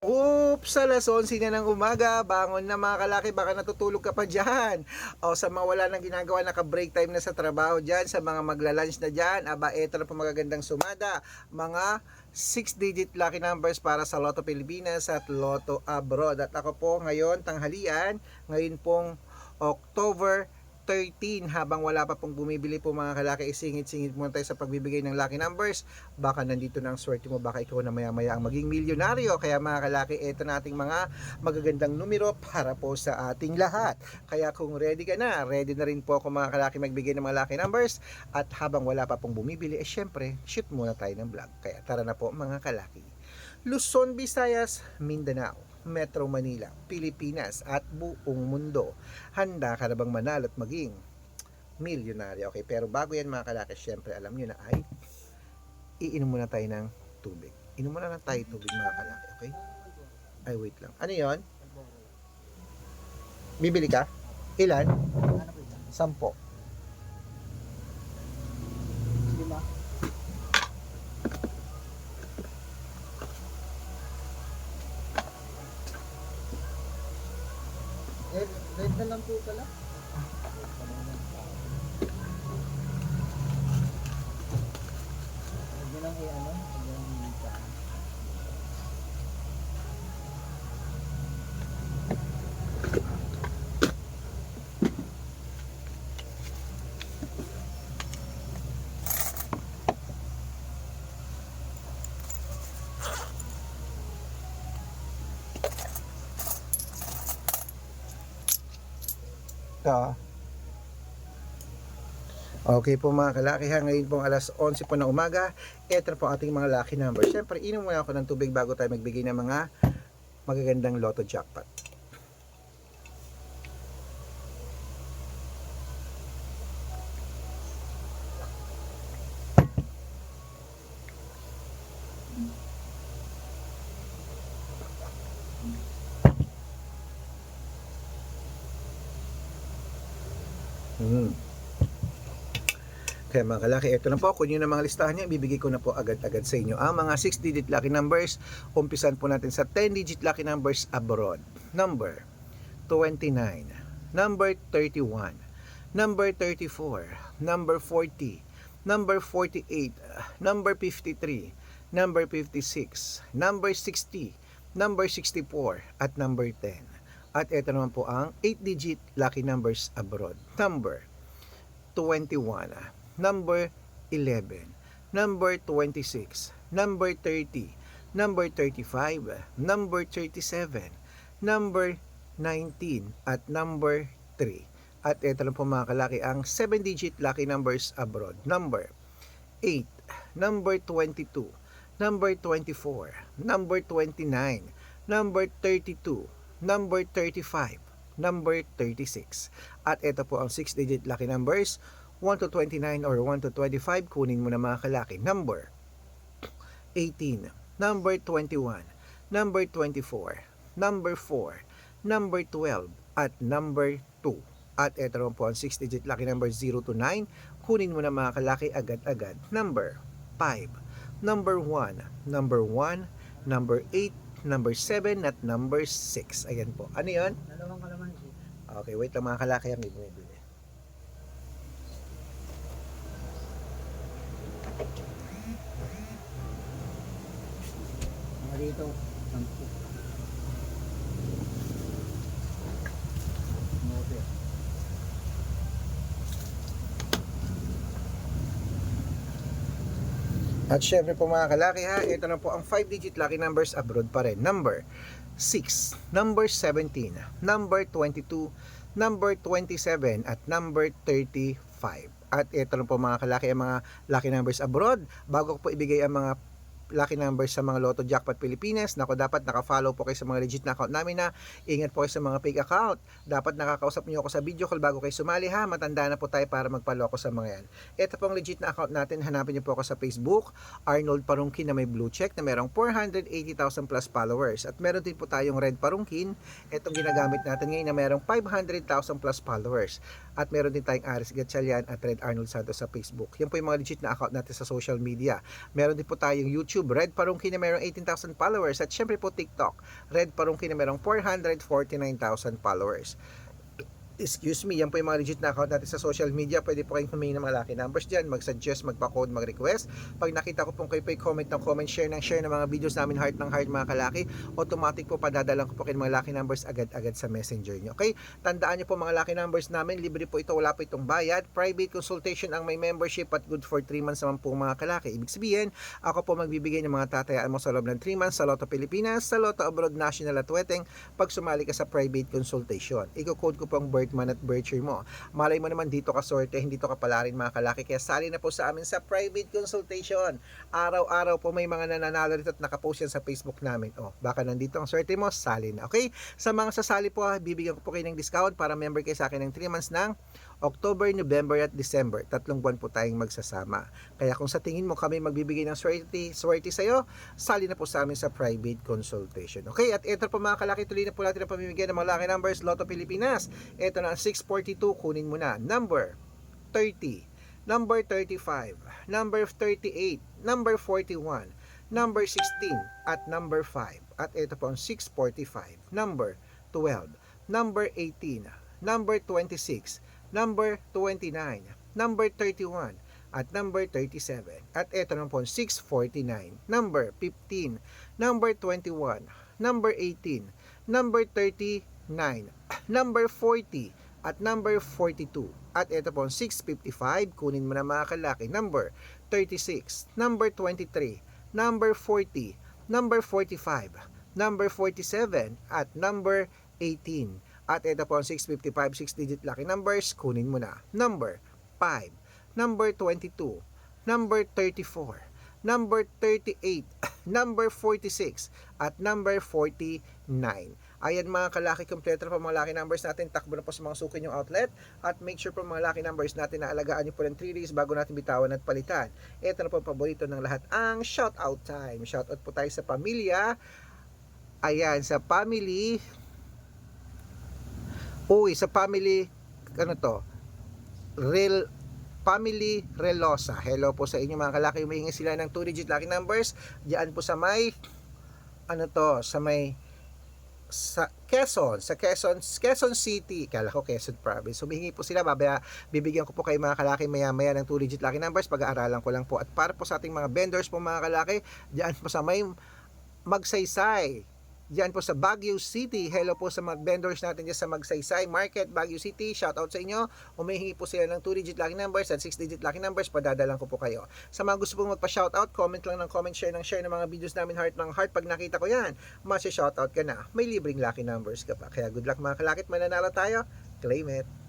Oops! Alas 11 na ng umaga, bangon na mga kalaki, baka natutulog ka pa dyan. O sa mga wala nang ginagawa, naka-break time na sa trabaho dyan, sa mga magla-lunch na dyan, aba eto na po magagandang sumada, mga 6-digit lucky numbers para sa Lotto Pilipinas at Lotto Abroad. At ako po ngayon, tanghalian, ngayon pong October 13, habang wala pa pong bumibili po mga kalaki, isingit-singit muna tayo sa pagbibigay ng lucky numbers. Baka nandito na ang swerte mo, baka ikaw na maya-maya ang maging milyonaryo. Kaya mga kalaki, ito na ating mga magagandang numero para po sa ating lahat. Kaya kung ready ka na, ready na rin po ako mga kalaki magbigay ng mga lucky numbers. At habang wala pa pong bumibili, syempre, shoot muna tayo ng vlog. Kaya tara na po mga kalaki. Luzon, Visayas, Mindanao, Metro Manila, Pilipinas at buong mundo. Handa ka na bang manalo at maging milyonaryo? Okay, pero bago yan mga kalaki, syempre alam nyo na ay iinom muna tayo ng tubig. Inom muna lang tayo tubig mga kalaki, okay? Ay, wait lang. Ano yon? Bibili ka? Ilan? 10. Red na lang po pala. Huwag nyo lang i-ano, huwag nyo lang i-isa. Ito. Okay po mga kalaki ha, ngayon pong alas 11 po ng umaga, ito po ating mga lucky number. Siyempre, inom muna ako ng tubig bago tayo magbigay ng mga magagandang lotto jackpot. Kaya mga kalaki, ito na po. Kung yun ang mga listahan niya, bibigay ko na po agad-agad sa inyo ang mga 6-digit lucky numbers. Umpisan po natin sa 10-digit lucky numbers abroad. Number 29, number 31, number 34, number 40, number 48, number 53, number 56, number 60, number 64, at number 10. At ito naman po ang 8-digit lucky numbers abroad. Number 21, number 11, number 26, number 30, number 35, number 37, number 19, at number 3. At ito lang po mga kalaki ang 7-digit lucky numbers abroad. Number 8, number 22, number 24, number 29, number 32, number 35, number 36. At ito po ang 6-digit lucky numbers 1 to 29 or 1 to 25. Kunin mo na mga kalaki. Number 18, number 21, number 24, number 4, number 12, at number 2. At ito naman po ang 6-digit lucky number 0 to 9. Kunin mo na mga kalaki agad-agad. Number 5, number 1, number 1, number 8, number 7, at number 6. Ayan po. Ano yun? Dalawang kalamansi. Okay, wait lang mga kalaki ang bumibili. Mga dito, 10. Mote. At syempre po mga kalaki ha, ito na po ang 5-digit lucky numbers abroad pa rin. Number 6, number 17, number 22, number 27, at number 35. At ito na po mga kalaki ang mga lucky numbers abroad. Bago ko po ibigay ang mga lucky numbers sa mga Lotto Jackpot Pilipinas, nako dapat naka-follow po kayo sa mga legit na account namin na. Ingat po kayo sa mga fake account. Dapat nakakausap niyo ako sa video call bago kayo sumali ha. Matanda na po tayo para magpaloko sa mga yan. Ito pong legit na account natin, hanapin niyo po ako sa Facebook, Arnold Parungkin na may blue check na merong 480,000 plus followers. At meron din po tayong Red Parungkin, itong ginagamit natin ngayon na merong 500,000 plus followers. At meron din tayong Aris Gatchalian at Red Arnold Santos sa Facebook. Yan po yung mga legit na account natin sa social media. Meron din po tayong YouTube, YouTube, Red Parungki na mayroong 18,000 followers. At syempre po TikTok, Red Parungki na mayroong 449,000 followers. Excuse me, yan po yung mga legit na account natin sa social media. Pwede po kayong humingi ng mga lucky numbers dyan, mag-suggest, magpa-code, mag-request. Pag nakita ko pong kayo po comment ng comment, share ng mga videos namin, heart ng heart mga kalaki, automatic po padadalang ko po kayo mga lucky numbers agad-agad sa messenger nyo. Okay? Tandaan nyo po mga lucky numbers namin, libre po ito, wala po itong bayad. Private consultation ang may membership at good for 3 months naman po mga kalaki. Ibig sabihin, ako po magbibigay ng mga tatayaan mo sa loob ng 3 months sa Lotto Pilipinas, sa Lotto Abroad National at Weteng pag sumali ka sa private consultation. Iko-code ko po ang birth month at birth year mo. Malay mo naman dito ka sorte, hindi to kapala rin mga kalaki. Kaya sali na po sa amin sa private consultation. Araw-araw po may mga nananalo dito at nakapost yan sa Facebook namin. Oh, baka nandito ang sorte mo, sali na. Okay? Sa mga sasali po, bibigyan ko po kayo ng discount para member kayo sa akin ng 3 months ng October, November at December. 3 buwan po tayong magsasama. Kaya kung sa tingin mo kami magbibigay ng swerte sa'yo, sali na po sa amin sa private consultation. Okay, at ito po mga kalaki, tuloy na po natin ang pamimigay ng mga lucky numbers, Lotto Pilipinas. Ito na ang 642, kunin mo na. Number 30, number 35, number 38, number 41, number 16, at number 5. At ito po ang 645, number 12, number 18, number 26, number 29, number 31, at number 37. At ito naman po 649, number 15, number 21, number 18, number 39, number 40, at number 42. At ito po 655, kunin mo na mga kalaki, number 36, number 23, number 40, number 45, number 47, at number 18. At ito po ang 655, 6-digit lucky numbers, kunin mo na. Number 5, number 22, number 34, number 38, number 46, at number 49. Ayan mga kalaki, kompleto na po mga lucky numbers natin. Takbo na po sa mga suki yung outlet. At make sure po mga lucky numbers natin na alagaan nyo po ng 3 days bago natin bitawan at palitan. Ito na po ang paborito ng lahat, ang shoutout time. Shoutout po tayo sa pamilya. Ayan, sa family. Uy, sa family, ano to? Family Relosa. Hello po sa inyo mga kalaki. Humihingi sila ng 2-digit lucky numbers. Diyan po sa may, sa Quezon City. Kala ko Quezon Province. Humihingi po sila. Bibigyan ko po kayo mga kalaki maya-maya ng 2-digit lucky numbers. Pag-aaralan ko lang po. At para po sa ating mga vendors po mga kalaki, diyan po sa may Magsaysay. Diyan po sa Baguio City. Hello po sa mga vendors natin dyan sa Magsaysay Market, Baguio City. Shout out sa inyo. Humihingi po sila ng 2-digit lucky numbers at 6-digit lucky numbers. Padadalang ko po kayo. Sa mga gusto pong magpa-shoutout, comment lang ng comment, share ng mga videos namin, heart ng heart. Pag nakita ko yan, masya-shoutout ka na. May libreng lucky numbers ka pa. Kaya good luck mga kalakit. Mananalo tayo. Claim it.